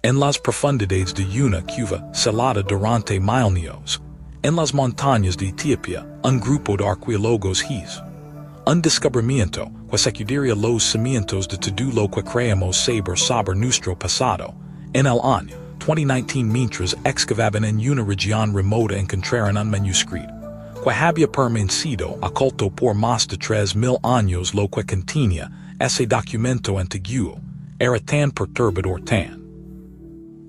En las profundidades de una cueva celada durante milenios. En las montañas de Etiopía, un grupo de arqueólogos hizo un descubrimiento que sacudiría los cimientos de todo lo que creemos saber sobre nuestro pasado. En el año 2019, mientras excavaban en una región remota, encontraron un manuscrito que había permanecido oculto por más de 3,000 años. Lo que contenía ese documento antiguo era tan perturbador, tan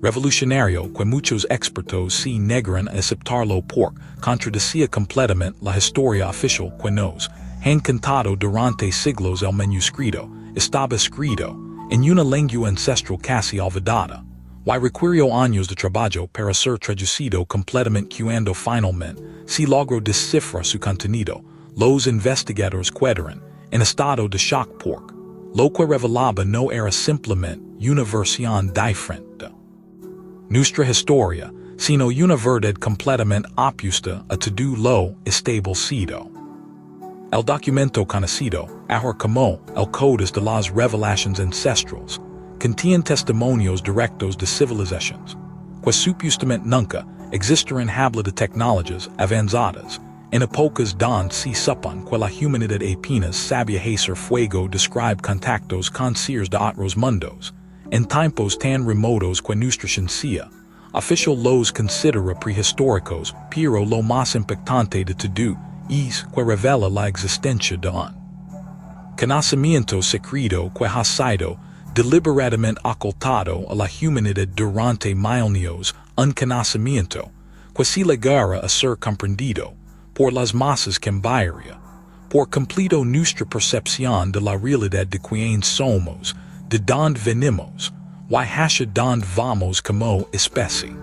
revolucionario, que muchos expertos se negaron a aceptarlo porque contradecía completamente la historia oficial que nos han contado durante siglos. El manuscrito estaba escrito en una lengua ancestral casi olvidada, y requirió años de trabajo para ser traducido completamente. Cuando finalmente se logró descifrar su contenido, los investigadores quedaron en estado de shock porque lo que revelaba no era simplemente una versión diferente nuestra historia, sino una verdad completamente opuesta a todo lo establecido. El documento conocido ahora como el Códice de las Revelaciones Ancestrales contiene testimonios directos de civilizaciones que supuestamente nunca existieron. Habla de tecnologías avanzadas en épocas donde se supone que la humanidad apenas sabía hacer fuego. Describe contactos con seres de otros mundos en tiempos tan remotos que nuestra ciencia oficial los considera prehistóricos, pero lo más impactante de todo es que revela la existencia de un conocimiento secreto que ha sido deliberadamente ocultado a la humanidad durante milenios, un conocimiento que si llegara a ser comprendido por las masas cambiaría por completo nuestra percepción de la realidad, de quién somos, de dónde venimos, y hacia dónde vamos como especie.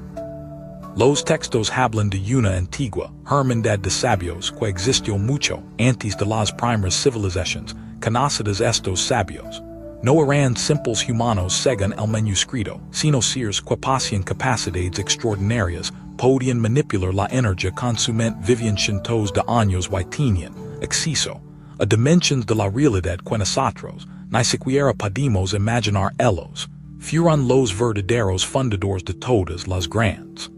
Los textos hablan de una antigua hermandad de sabios que existió mucho antes de las primeras civilizaciones conocidas. Estos sabios no eran simples humanos según el manuscrito, sino seres que poseían capacidades extraordinarias, podían manipular la energía con su mente, vivían cientos de años y tenían acceso a dimensiones de la realidad que nosotros ni siquiera podemos imaginar. Ellos fueron los verdaderos fundadores de todas las grandes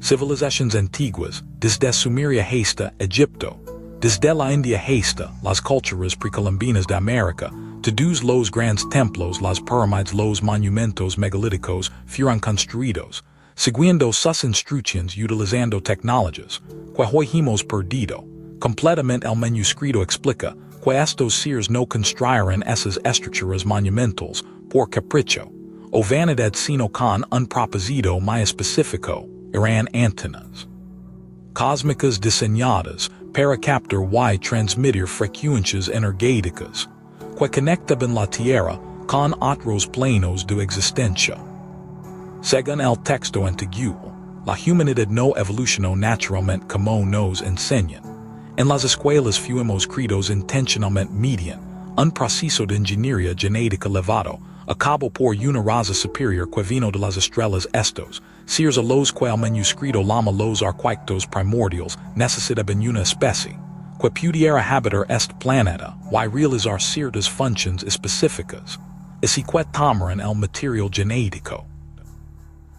civilizaciones antiguas, desde Sumeria hasta Egipto, desde la India hasta las culturas precolombinas de América. Todos los grandes templos, las pirámides, los monumentos megalíticos fueron construidos siguiendo sus instrucciones, utilizando tecnologías que hoy hemos perdido completamente. El manuscrito explica que estos seres no construyeron esas estructuras monumentales por capricho o vanidad, sino con un propósito más específico. Eran antenas cósmicas diseñadas para captar y transmitir frecuencias energéticas que conectaban la Tierra con otros planos de existencia. Según el texto antiguo, la humanidad no evolucionó naturalmente como nos enseñan. En las escuelas fuimos criados intencionalmente mediante un proceso de ingeniería genética elevado a cabo por una raza superior que vino de las estrellas. Estos seres a los que el manuscrito llama los arquitectos primordiales necesitaban una especie que pudiera habitar este planeta y realizar ciertas funciones específicas, así que tomaron el material genético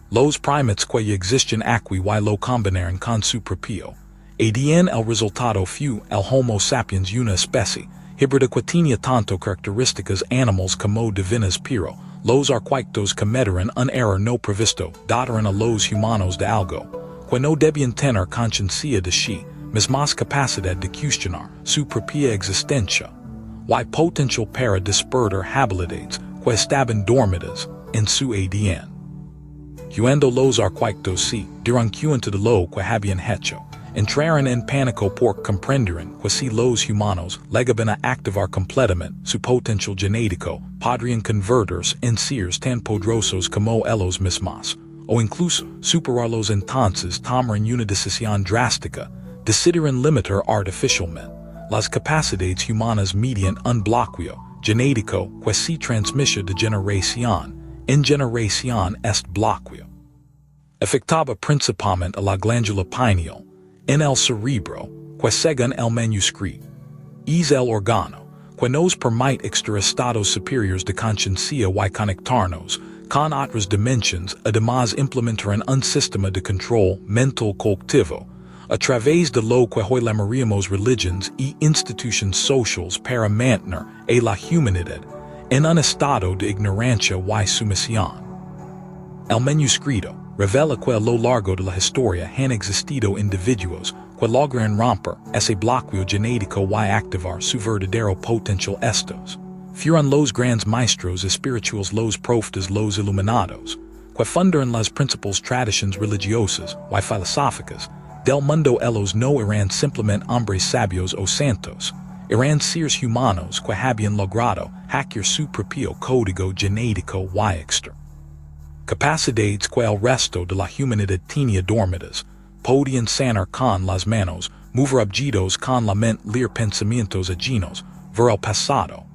los primates que ya existen aquí y lo combinaron con su propio ADN. El resultado fue el Homo sapiens, una especie híbrida que tenía tanto características animales como divinas, pero los arquitectos cometieron un error no previsto. Dotaron a los humanos de algo que no debían tener conciencia de sí mismas, capacidad de cuestionar su propia existencia y potencial para despertar habilidades que estaban dormidas en su ADN. Cuando los arquitectos se dieron cuenta de lo que habían hecho, entraron en pánico porque comprendieron que si los humanos llegaban a activar completamente su potencial genético, podrían convertirse en seres tan poderosos como ellos mismos, o incluso superarlos. Entonces tomaron una decisión drástica: decidieron limitar artificialmente las capacidades humanas mediante un bloqueo genético que se transmitía de generación en generación. Este bloqueo afectaba principalmente a la glándula pineal en el cerebro, que según el manuscrito es el órgano que nos permite extraer estados superiores de conciencia y conectarnos con otras dimensions, además implementar un sistema de control mental colectivo, a través de lo que hoy llamaríamos religions y institutions sociales para mantener a la humanidad en un estado de ignorancia y sumisión. El manuscrito revela que a lo largo de la historia han existido individuos que logran romper ese bloqueo genético y activar su verdadero potencial. Estos fueron los grandes maestros espirituales, los profetas, los iluminados, que fundaron las principales tradiciones religiosas y filosóficas del mundo. Ellos no eran simplemente hombres sabios o santos, eran seres humanos que habían logrado hackear su propio código genético y extra. Capacidades que el resto de la humanidad tenía dormidas, podían sanar con las manos, mover objetos con la mente, leer pensamientos ajenos, ver el pasado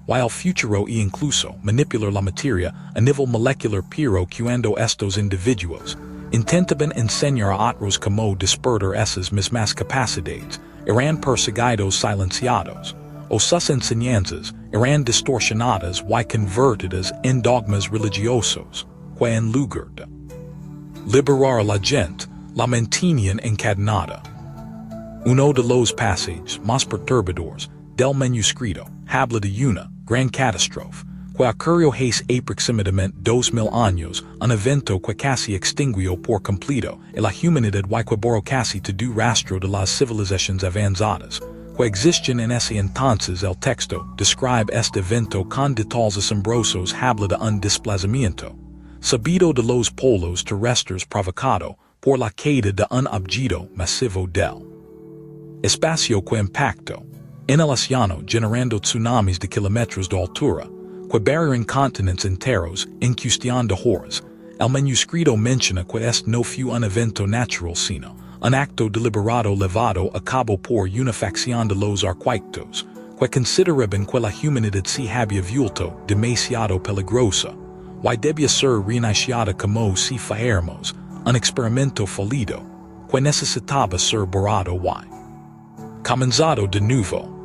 y el futuro e incluso manipular la materia a nivel molecular. Pero cuando estos individuos intentaban enseñar a otros cómo despertar esas mismas capacidades, eran perseguidos, silenciados, o sus enseñanzas eran distorsionadas y convertidas en dogmas religiosos, que en lugar de liberar a la gente, la mantenían encadenada. Uno de los pasajes más perturbadores del manuscrito habla de una gran catástrofe que ocurrió hace aproximadamente 2000 años, un evento que casi extinguió por completo a la humanidad y que borró casi todo rastro de las civilizaciones avanzadas que existían en ese entonces. El texto describe este evento con detalles asombrosos. Habla de un desplazamiento subido de los polos terrestres provocado por la caída de un objeto masivo del espacio que impactó en el océano, generando tsunamis de kilómetros de altura que barrieron continentes enteros. En cuestión de horas, el manuscrito menciona que este no fue un evento natural sino un acto deliberado llevado a cabo por una facción de los arquitectos que consideraban que la humanidad se había vuelto demasiado peligrosa y debía ser reiniciada como si fuéramos un experimento fallido que necesitaba ser borrado y comenzado de nuevo.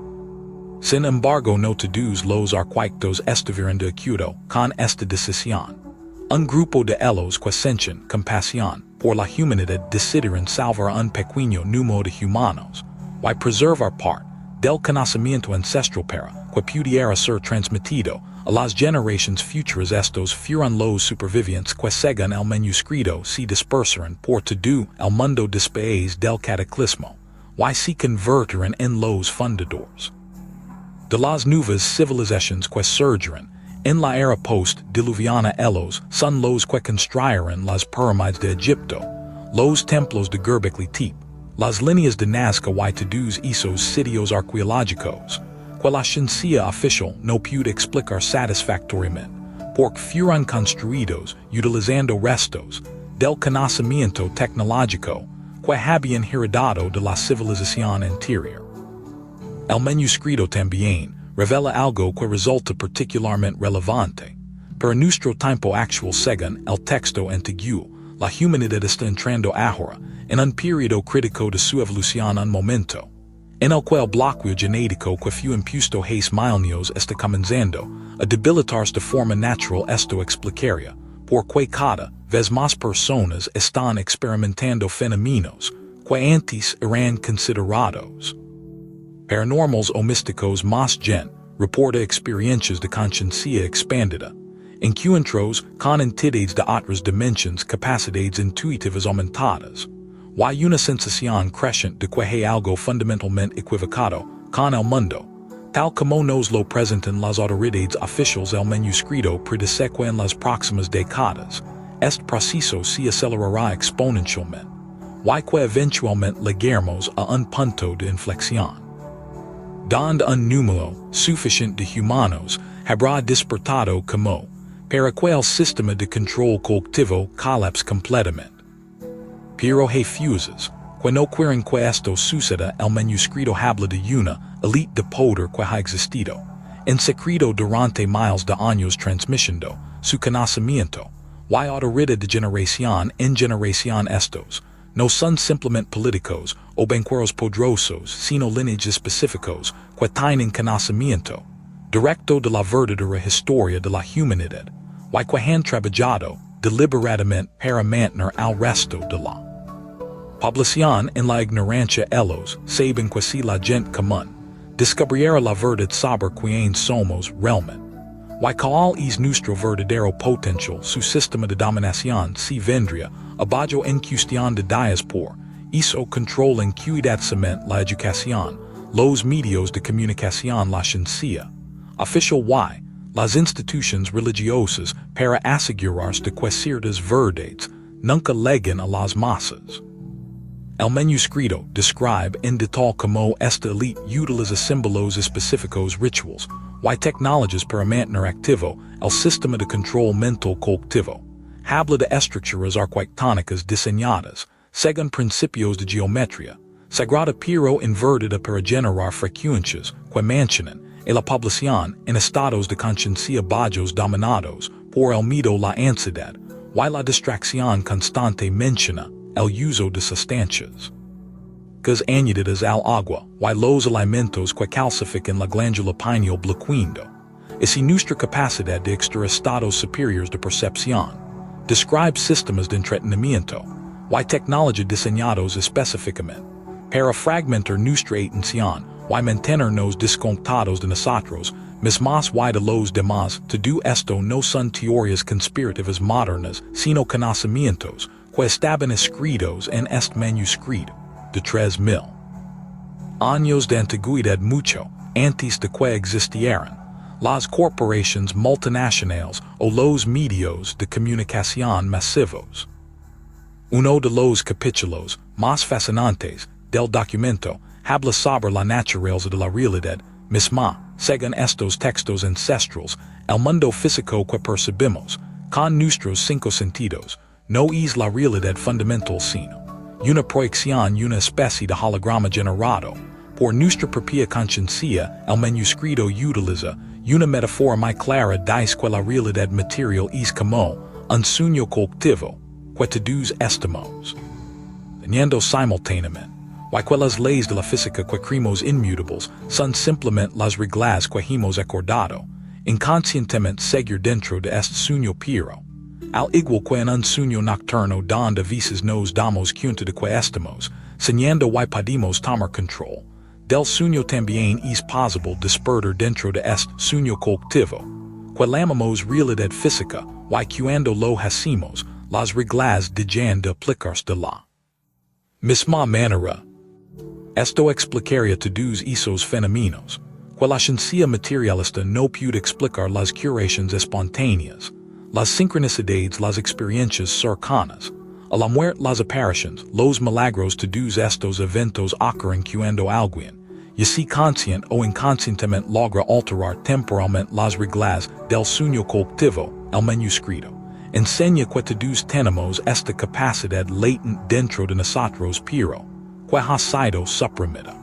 Sin embargo, no todos los arquitectos estuvieron de acuerdo con esta decisión. Un grupo de ellos que sentían compasión por la humanidad decidieron salvar un pequeño número de humanos y preservar parte del conocimiento ancestral para que pudiera ser transmitido a las generaciones futuras. Estos fueron los supervivientes que, según el manuscrito, se dispersaron por todo el mundo después del cataclismo y se convirtieron en los fundadores de las nuevas civilizaciones que surgieron en la era post-diluviana. Ellos son los que construyeron las pirámides de Egipto, los templos de Göbekli Tepe, las líneas de Nazca y todos esos sitios arqueológicos que la ciencia oficial no pudo explicar satisfactoriamente, porque fueron construidos utilizando restos del conocimiento tecnológico que habían heredado de la civilización anterior. El manuscrito también revela algo que resulta particularmente relevante. Para nuestro tiempo actual, según el texto antiguo, la humanidad está entrando ahora en un periodo crítico de su evolución, un momento en el que el bloqueo genético que fue impuesto hace milenios está comenzando a debilitarse de forma natural. Esto explicaría por qué cada vez más personas están experimentando fenómenos que antes eran considerados paranormals o místicos. Más gente reporta experiencias de conciencia expandida, encuentros con entidades de otras dimensiones, capacidades intuitivas aumentadas, y una sensación creciente de que hay algo fundamentalmente equivocado con el mundo, tal como nos lo presentan las autoridades oficiales. El manuscrito predice que en las próximas décadas este proceso se acelerará exponencialmente, y que eventualmente llegaremos a un punto de inflexión donde un número suficiente de humanos habrá despertado como para que el sistema de control colectivo colapse completamente. Pero hay fuses que no quieren que esto suceda. El manuscrito habla de una elite de poder que ha existido en secreto durante miles de años, transmitiendo su conocimiento y autoridad de generación en generación. Estos no son simplemente políticos o banqueros poderosos, sino lineajes específicos que tienen conocimiento directo de la verdadera historia de la humanidad han trabajado deliberadamente para mantener al resto de la población en la ignorancia ellos saben que si la gente común descubriera la verdad sobre quién somos realmente, cuál es nuestro verdadero potencial, su sistema de dominación se vendría abajo en cuestión de días por eso controlan cuidadosamente la educación, los medios de comunicación, la ciencia oficial las instituciones religiosas para asegurarse de que ciertas verdades nunca lleguen a las masas. El manuscrito describe en detalle cómo esta elite utiliza símbolos específicos rituals y tecnologías para mantener activo el sistema de control mental colectivo. Habla de estructuras arquitectónicas diseñadas según principios de geometría sagrada pero invertida para generar frecuencias que mantienen a la población en estados de conciencia bajos dominados por el miedo, la ansiedad y la distracción constante. Menciona el uso de sustancias que añadidas al agua y los alimentos que calcifican la glándula pineal bloqueando así nuestra capacidad de extraer estados superiores de percepción. Describe sistemas de entretenimiento y tecnología diseñados específicamente para fragmentar nuestra atención y mantenernos desconectados de nosotros mismos y de los demás. Todo esto no son teorías conspirativas modernas, sino conocimientos que estaban escritos en este manuscrito de 3000 años de antigüedad, mucho antes de que existieran las corporaciones multinacionales o los medios de comunicación masivos. Uno de los capítulos más fascinantes del documento habla sobre la naturaleza de la realidad misma. Según estos textos ancestrales, el mundo físico que percibimos con nuestros 5 sentidos no es la realidad fundamental sino una proyección, una especie de holograma generado por nuestra propia conciencia. El manuscrito utiliza una metáfora muy clara dice que la realidad material es como un sueño colectivo que todos estamos teniendo simultáneamente. Que las leyes de la física que creemos inmutables son simplemente las reglas que hemos acordado inconscientemente seguir dentro de este sueño, pero al igual que en un sueño nocturno donde a veces nos damos cuenta de que estamos soñando y podemos tomar control del sueño, también es posible despertar dentro de este sueño colectivo que llamamos realidad física y cuando lo hacemos las reglas dejan de aplicarse de la misma manera. Esto explicaría todos esos fenómenos que la ciencia materialista no puede explicar: las curaciones espontáneas, las sincronicidades, las experiencias cercanas a la muerte, las apariciones, los milagros. Todos estos eventos ocurren cuando alguien, ya sea consciente o inconscientemente, logra alterar temporalmente las reglas del sueño colectivo. El manuscrito enseña que todos tenemos esta capacidad latente dentro de nosotros, pero que ha sido suprimida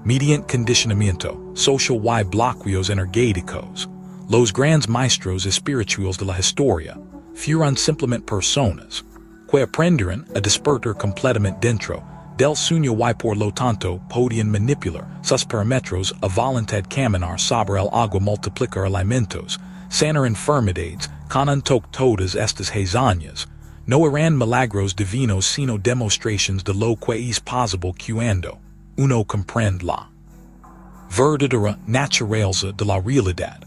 mediante condicionamiento social y bloqueos energéticos. Los grandes maestros espirituales de la historia fueron simplemente personas que aprendieron a despertar completamente dentro del sueño y por lo tanto podían manipular sus parámetros a voluntad, caminar sobre el agua, multiplicar alimentos, sanar enfermedades. Con un toque todas estas hazañas no eran milagros divinos sino demostraciones de lo que es posible cuando uno comprende la verdadera naturaleza de la realidad.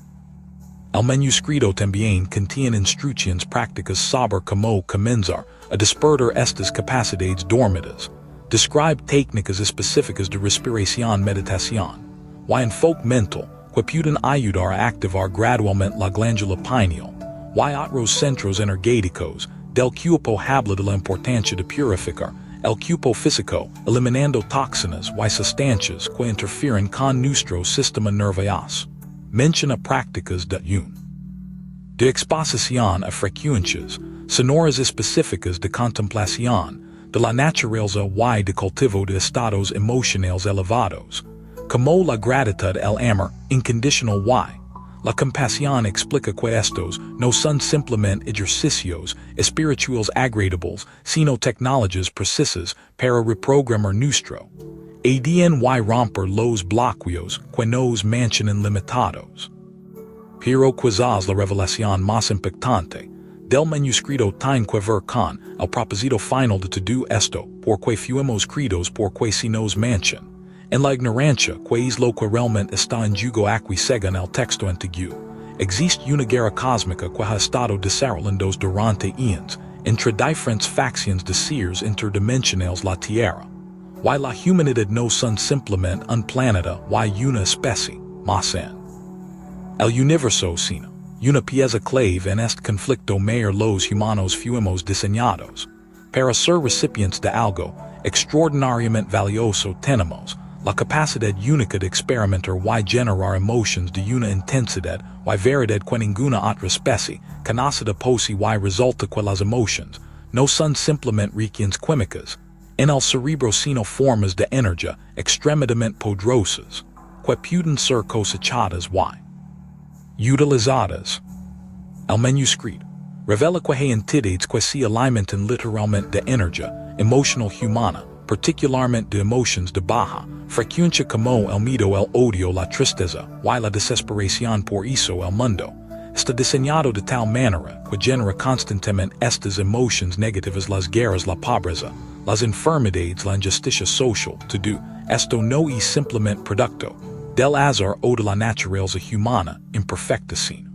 El manuscrito también contiene instrucciones prácticas sobre cómo comenzar a despertar estas capacidades dormidas. Describe técnicas específicas de respiración, meditación y enfoque mental que pueden ayudar a activar gradualmente la glándula pineal y otros centros energéticos. Del cuerpo habla de la importancia de purificar el cuerpo físico, eliminando toxinas y sustancias que interfieren con nuestro sistema nervioso. Menciona prácticas de exposición a frecuencias sonoras específicas, de contemplación de la naturaleza y de cultivo de estados emocionales elevados, como la gratitud, el amor incondicional y la compasión. Explica que estos no son simplemente ejercicios espirituales agradables, sino tecnologías precisas para reprogramar nuestro ADN y romper los bloqueos que nos mantienen limitados. pero quizás la revelación más impactante del manuscrito tiene que ver con el propósito final de todo esto, porque fuimos creados porque si nos manchan en la ignorancia que es lo que realmente está en juego aquí según el texto antiguo. Existe una guerra cósmica que ha estado desarrollando durante años entre diferentes facciones de seres interdimensionales la tierra. Y la humanidad no son simplemente un planeta y una especie, más en el universo sino una pieza clave en este conflicto mayor los humanos fuimos diseñados para ser recipientes de algo extraordinariamente valioso. Tenemos la capacidad única de experimentar y generar emociones de una intensidad y veridad que ninguna otra especie conocida posee y resulta que las emociones no son simplemente regiones químicas en el cerebro sino formas de energía extremadamente poderosas que pueden ser cosechadas y utilizadas. El manuscrito revela que hay entidades que se alimentan literalmente de energía emocional humana, particularmente de emociones de baja frecuencia como el miedo, el odio, la tristeza y la desesperación. Por eso el mundo está diseñado de tal manera que genera constantemente estas emociones negativas, las guerras, la pobreza, las enfermedades, la injusticia social. Todo esto no es simplemente producto del azar o de la naturaleza humana imperfecta, sino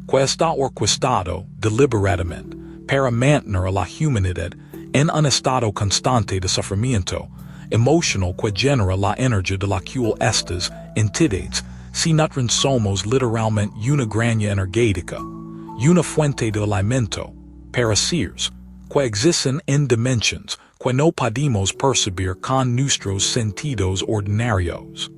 que está orquestado deliberadamente para mantener a la humanidad en un estado constante de sufrimiento emocional que genera la energía de la cual estas entidades si nutren. Somos literalmente una granja energética, una fuente de alimento para seres que existen en dimensiones que no podemos percibir con nuestros sentidos ordinarios.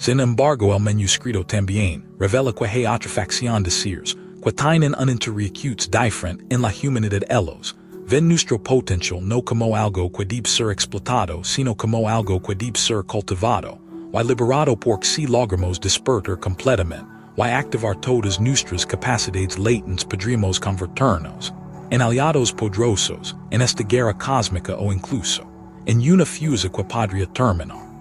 Sin embargo, el manuscrito también revela que hay otra facción de seres que tienen un interacutes diferente en la humanidad. Ellos ven nuestro potencial no como algo que debe ser explotado, sino como algo que debe ser cultivado y liberado, porque si logramos despertar completamente y activar todas nuestras capacidades latentes podremos convertirnos en aliados poderosos en esta guerra cósmica o incluso en una fusa que podría terminar.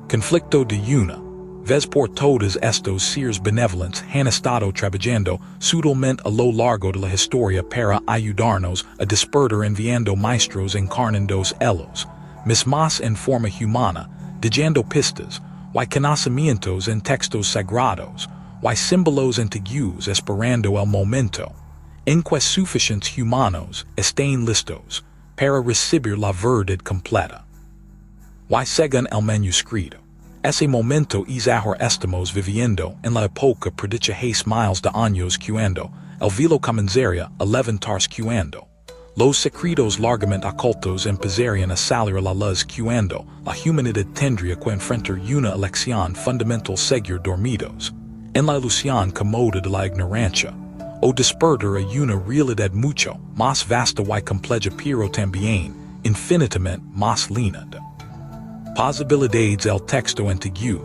Conflicto de una vez por todas. Estos seres benevolentes han estado trabajando sutilmente a lo largo de la historia para ayudarnos a despertar, enviando maestros encarnados ellos mismos en forma humana, dejando pistas y conocimientos en textos sagrados y símbolos antiguos, esperando el momento en que suficientes humanos estén listos para recibir la verdad completa. Y según el manuscrito, ese momento es ahora. Estamos viviendo en la época predicha hace miles de años cuando el velo comenzaría a levantarse, cuando los secretos largamente ocultos empezarían a salir a la luz, cuando la humanidad tendría que enfrentar una elección fundamental: seguir dormidos en la ilusión cómoda de la ignorancia o despertar a una realidad mucho más vasta y compleja, pero también infinitamente más lenta. Posibilidades. El texto antiguo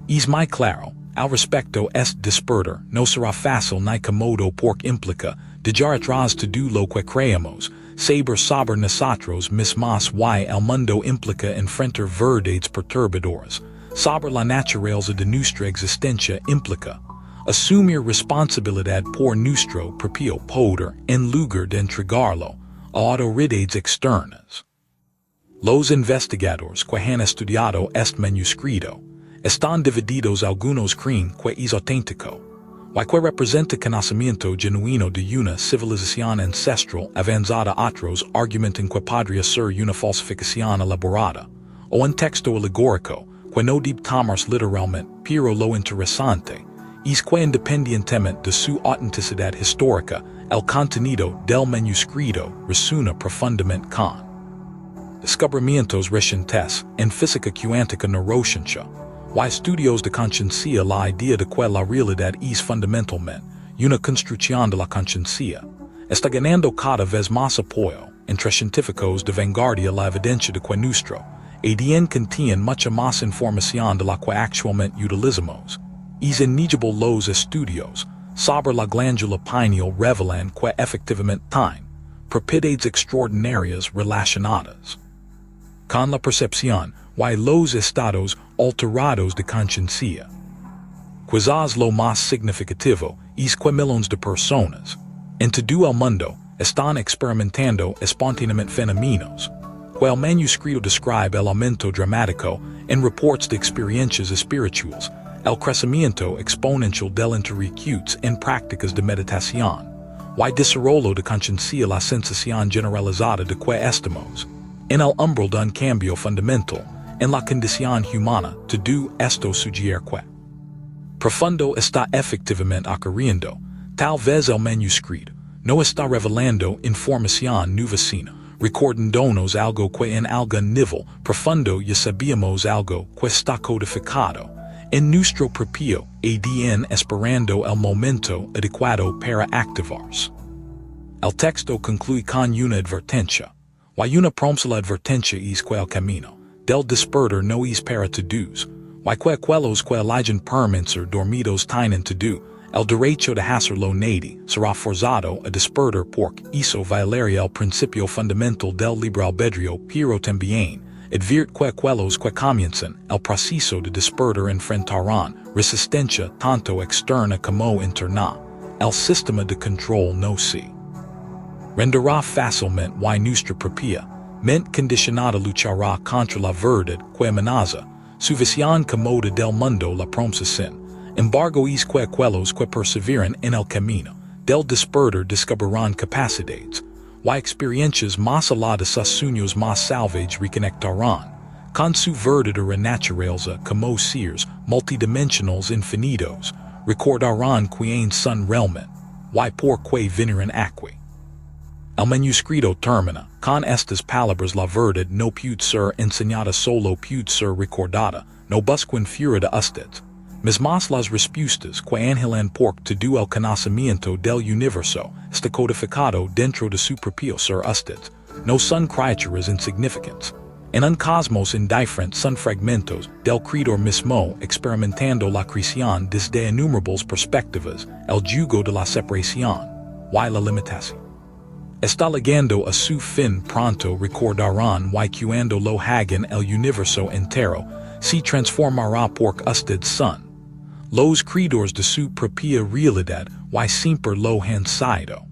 es muy claro al respecto. Este despertar no será fácil ni cómodo porque implica dejar atrás todo lo que creemos saber sobre nosotros mismos, y el mundo implica enfrentar verdades perturbadoras sobre la naturaleza de nuestra existencia, implica asumir responsabilidad por nuestro propio poder en lugar de entregarlo a autoridades externas. Los investigadores que han estudiado este manuscrito están divididos. Algunos creen que es auténtico y que representa conocimiento genuino de una civilización ancestral avanzada. Otros argumentan que podría ser una falsificación elaborada o un texto alegórico que no debe tomarse literalmente, pero lo interesante es que independientemente de su autenticidad histórica, el contenido del manuscrito resuena profundamente con descubrimientos recientes en física cuántica, neurociencia y estudios de conciencia. La idea de que la realidad es fundamentalmente una construcción de la conciencia está ganando cada vez más apoyo entre científicos de vanguardia. La evidencia de que nuestro ADN contiene mucha más información de la que actualmente utilizamos es innegable. Los estudios sobre la glándula pineal revelan que efectivamente tiene propiedades extraordinarias relacionadas con la percepción y los estados alterados de conciencia. quizás lo más significativo es que millones de personas en todo el mundo están experimentando espontáneamente fenómenos. El manuscrito describe el aumento dramático en reports de experiencias espirituales, el crecimiento exponencial del interés en prácticas de meditación, y desarrollo de conciencia la sensación generalizada de que estamos en el umbral de un cambio fundamental en la condición humana. Todo esto sugiere que profundo está efectivamente ocurriendo. Tal vez el manuscrito no está revelando información nueva sino recordándonos algo que en algún nivel profundo ya sabíamos, algo que está codificado en nuestro propio ADN, esperando el momento adecuado para activarse. El texto concluye con una advertencia. Y una promesa. La advertencia es que el camino del despertar no es para todos. Y que aquellos que eligen permanecer dormidos tienen todo el derecho de hacerlo. Nadie será forzado a despertar porque eso violaría el principio fundamental del libre albedrío, pero también advierte que aquellos que comienzan el proceso de despertar enfrentarán resistencia tanto externa como interna. El sistema de control no se renderá fácilmente y nuestra propia mente condicionada luchará contra la verdad que amenaza su visión cómoda del mundo. La promesa sin embargo es que aquellos que perseveran en el camino del despertar descubrirán capacidades y experiencias más allá de sus sueños más salvajes, reconectarán con su verdadera naturaleza como seres multidimensionales infinitos, recordarán quién son realmente y por qué vinieron aquí. El manuscrito termina con estas palabras: la verdad no puede ser enseñada, solo puede ser recordada. No busquen fuera de ustedes mismas las respuestas que anhelan, porque todo el conocimiento del universo está codificado dentro de su propio ser. Ustedes no son criaturas insignificantes en un cosmos indiferente, son fragmentos del creador mismo, experimentando la creación desde innumerables perspectivas, el yugo de la separación y la limitación está llegando a su fin. Pronto recordarán y cuando lo hagan el universo entero se transformará porque ustedes son los creadores de su propia realidad y siempre lo han sido.